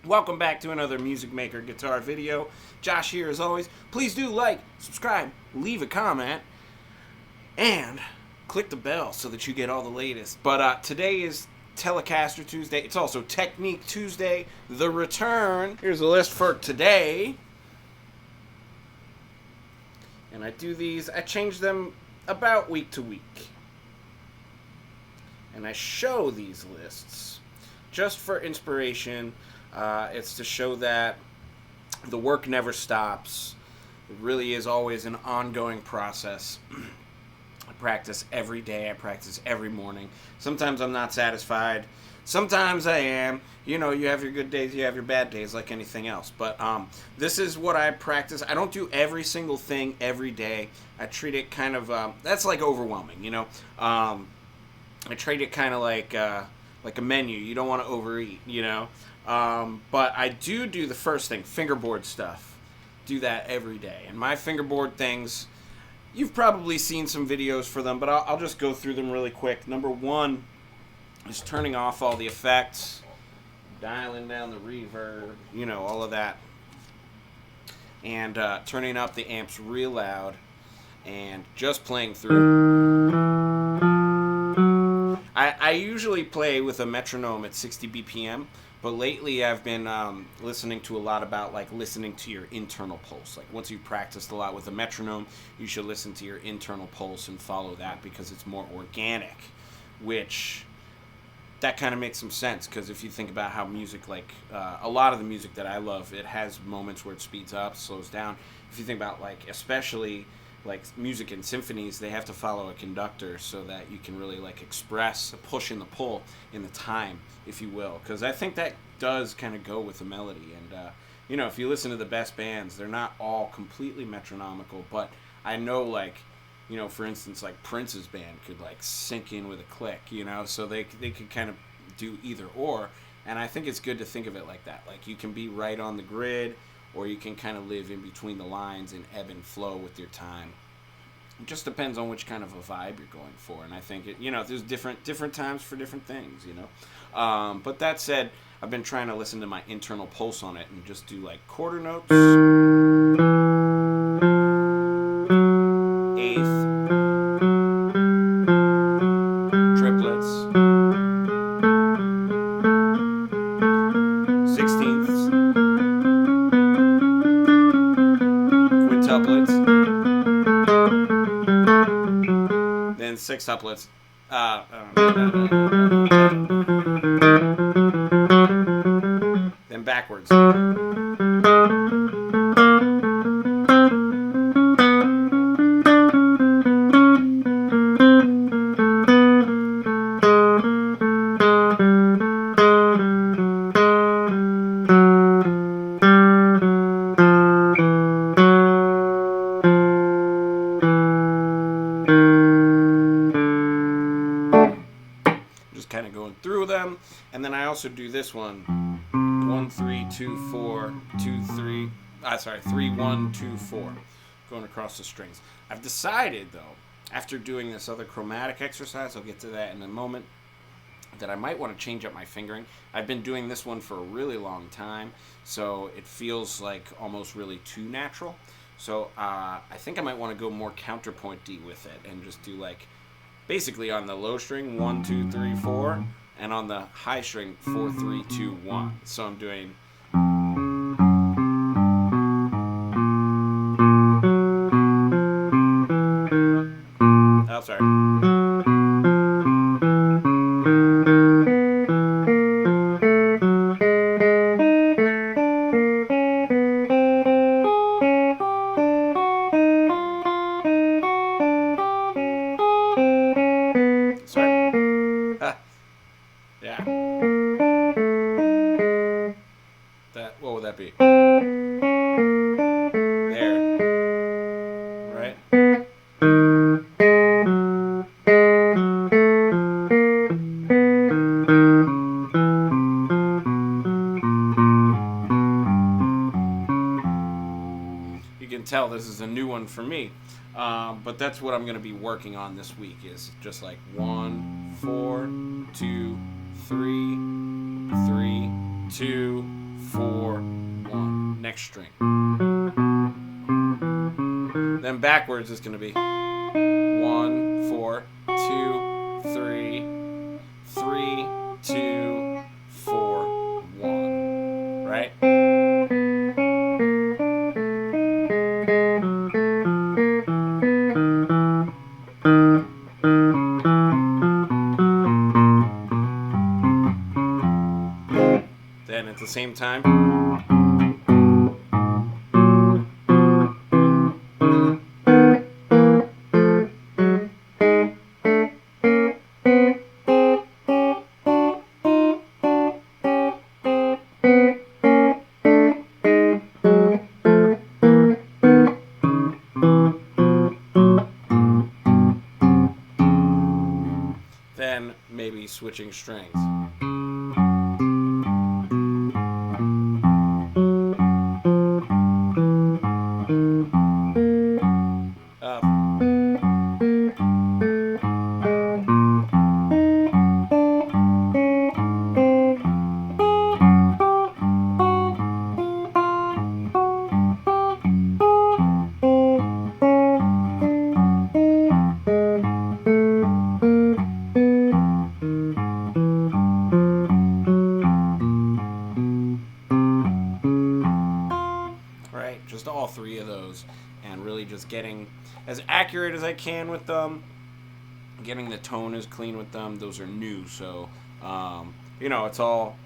Welcome back to another Music Maker guitar video. Josh here as always. Please do like, subscribe, leave a comment, and click the bell so that you get all the latest. But today is Telecaster Tuesday. It's also Technique Tuesday, the return. Here's a list for today. And I do these, I change them about week to week. And I show these lists just for inspiration. It's to show that the work never stops. It really is always an ongoing process. I practice every day. I practice every morning. Sometimes I'm not satisfied. Sometimes I am. You know, you have your good days, you have your bad days like anything else. But this is what I practice. I don't do every single thing every day. I treat it kind of, that's like overwhelming, you know. I treat it kind of like a menu. You don't want to overeat, you know. But I do the first thing, fingerboard stuff. Do that every day. And my fingerboard things, you've probably seen some videos for them, but I'll just go through them really quick. Number one is turning off all the effects, dialing down the reverb, you know, all of that. And turning up the amps real loud and just playing through. I usually play with a metronome at 60 BPM. But lately I've been listening to a lot about listening to your internal pulse. Like once you've practiced a lot with a metronome, you should listen to your internal pulse and follow that because it's more organic, which that kind of makes some sense because if you think about how music, a lot of the music that I love, it has moments where it speeds up, slows down. If you think about especially music in symphonies, they have to follow a conductor so that you can really express the push and the pull in the time, if you will, because I think that does kind of go with the melody. And you know, if you listen to the best bands, they're not all completely metronomical, but I know you know, for instance, Prince's band could sync in with a click, you know, so they could kind of do either or. And I think it's good to think of it like that. You can be right on the grid, or you can kind of live in between the lines and ebb and flow with your time. It just depends on which kind of a vibe you're going for. And I think, you know, there's different times for different things, you know. But that said, I've been trying to listen to my internal pulse on it and just do quarter notes, eighth, triplets, 16ths, quintuplets, then sextuplets, then backwards. Kind of going through them, and then I also do this one 1 3 2 4 2 3 3 1 2 4 going across the strings. I've decided though, after doing this other chromatic exercise, I'll get to that in a moment, that I might want to change up my fingering. I've been doing this one for a really long time, so it feels almost really too natural. So I think I might want to go more counterpoint-y with it and just do basically on the low string 1 2 3 4, and on the high string 4 3 2 1. So I'm doing what would that be? There. Right? can tell, this is a new one for me. But that's what I'm going to be working on this week, is just like 1, 4, 2, 3, 3, 2, 4, 1. Next string. Then backwards is going to be 1, 4, 2, 3, 3, 2, 4, 1. Right? Then at the same time, then maybe switching strings. Up. Right, just all three of those, and really just getting as accurate as I can with them, getting the tone as clean with them. Those are new, so you know, it's all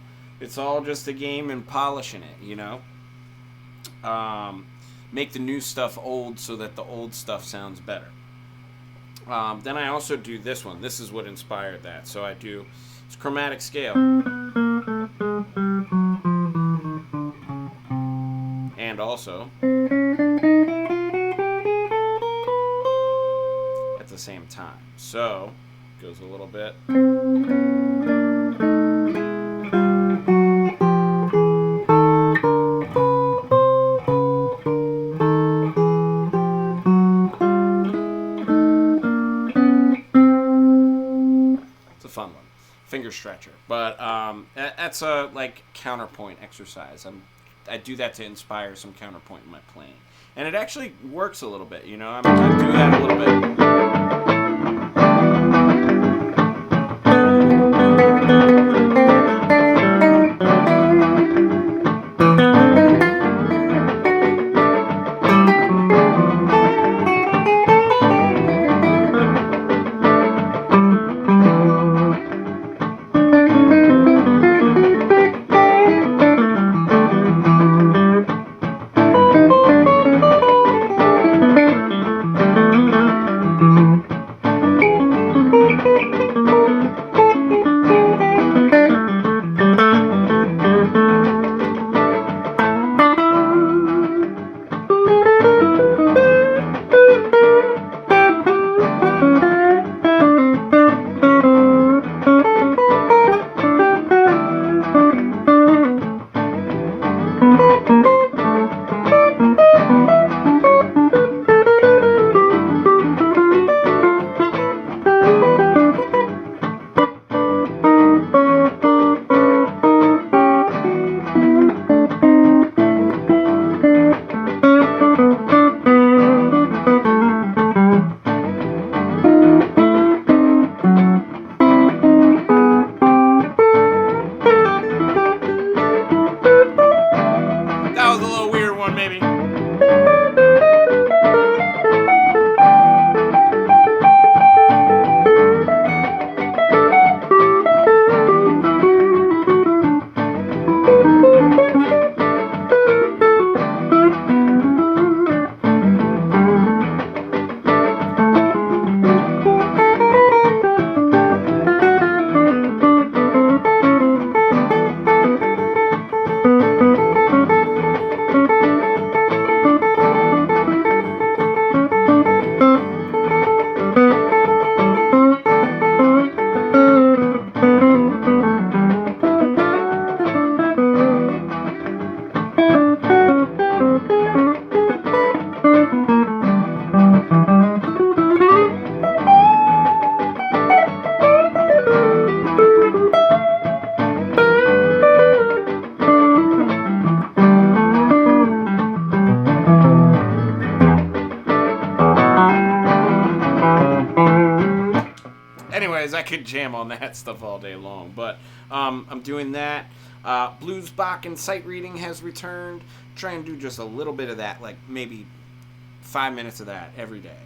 just a game and polishing it, you know. Make the new stuff old so that the old stuff sounds better. Then I also do this one. This is what inspired that. So I do, it's chromatic scale. And also at the same time. So it goes a little bit. It's a fun one. Finger stretcher. But that's a like counterpoint exercise. I do that to inspire some counterpoint in my playing. And it actually works a little bit, you know? I do that a little bit. I could jam on that stuff all day long. But I'm doing that. Blues, Bach, and sight reading has returned. Try and do just a little bit of that, like maybe 5 minutes of that every day,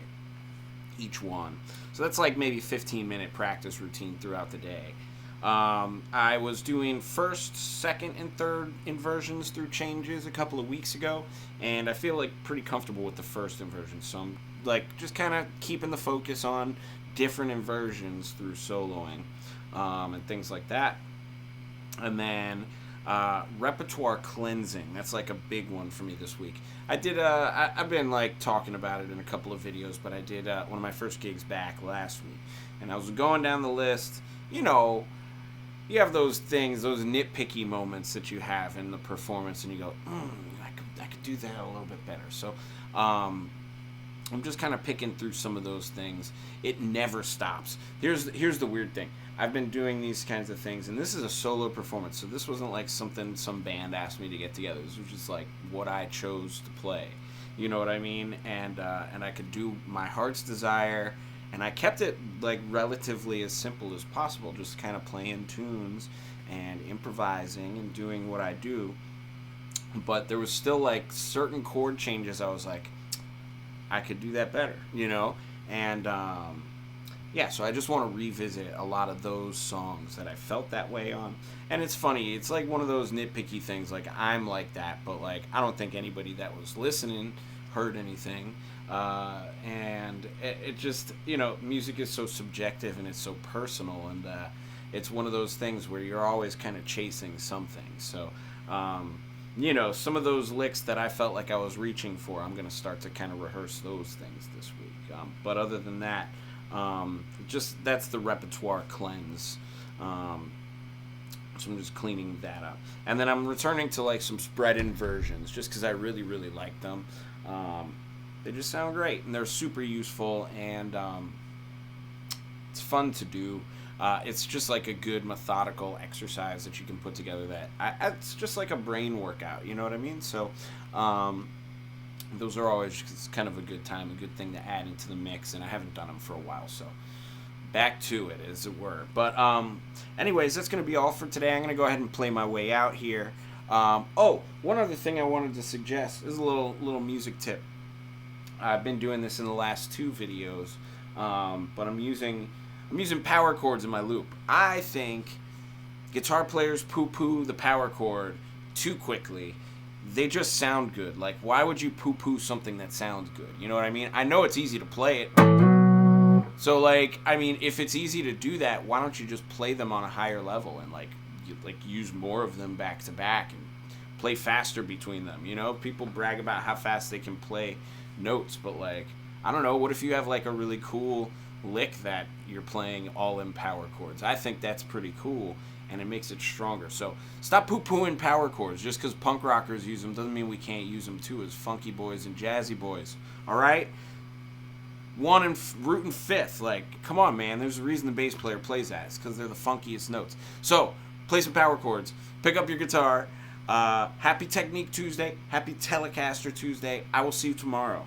each one. So that's like maybe 15-minute practice routine throughout the day. I was doing first, second, and third inversions through changes a couple of weeks ago, and I feel like pretty comfortable with the first inversion. So I'm like just kind of keeping the focus on different inversions through soloing and things like that. And then repertoire cleansing. That's like a big one for me this week. I did I've been like talking about it in a couple of videos, but I did one of my first gigs back last week, and I was going down the list. You know, you have those things, those nitpicky moments that you have in the performance, and you go, I could do that a little bit better. So I'm just kind of picking through some of those things. It never stops. Here's the weird thing. I've been doing these kinds of things, and this is a solo performance, so this wasn't like something some band asked me to get together. This was just like what I chose to play. You know what I mean? And I could do my heart's desire, and I kept it like relatively as simple as possible, just kind of playing tunes and improvising and doing what I do. But there was still like certain chord changes I was like, I could do that better, you know? And yeah, so I just want to revisit a lot of those songs that I felt that way on. And it's funny, it's like one of those nitpicky things, like I'm like that, but like I don't think anybody that was listening heard anything. And it just, you know, music is so subjective and it's so personal, and it's one of those things where you're always kind of chasing something. So, you know, some of those licks that I felt like I was reaching for, I'm going to start to kind of rehearse those things this week. But other than that, just that's the repertoire cleanse. So I'm just cleaning that up. And then I'm returning to like some spread inversions just because I really, really like them. They just sound great, and they're super useful, and it's fun to do. It's just like a good methodical exercise that you can put together that it's just like a brain workout, you know what I mean? So those are always just kind of a good time, a good thing to add into the mix, and I haven't done them for a while, so back to it, as it were. But anyways, that's going to be all for today. I'm going to go ahead and play my way out here. One other thing I wanted to suggest is a little music tip. I've been doing this in the last 2 videos, but I'm using power chords in my loop. I think guitar players poo-poo the power chord too quickly. They just sound good. Like, why would you poo-poo something that sounds good? You know what I mean? I know it's easy to play it. So, like, I mean, if it's easy to do that, why don't you just play them on a higher level and, like use more of them back to back and play faster between them, you know? People brag about how fast they can play notes, but, like, I don't know, what if you have, like, a really cool lick that you're playing all in power chords? I think that's pretty cool, and it makes it stronger. So stop poo-pooing power chords. Just because punk rockers use them doesn't mean we can't use them too as funky boys and jazzy boys. All right? 1 and root and 5th. Like, come on, man. There's a reason the bass player plays that. It's because they're the funkiest notes. So play some power chords. Pick up your guitar. Happy Technique Tuesday. Happy Telecaster Tuesday. I will see you tomorrow.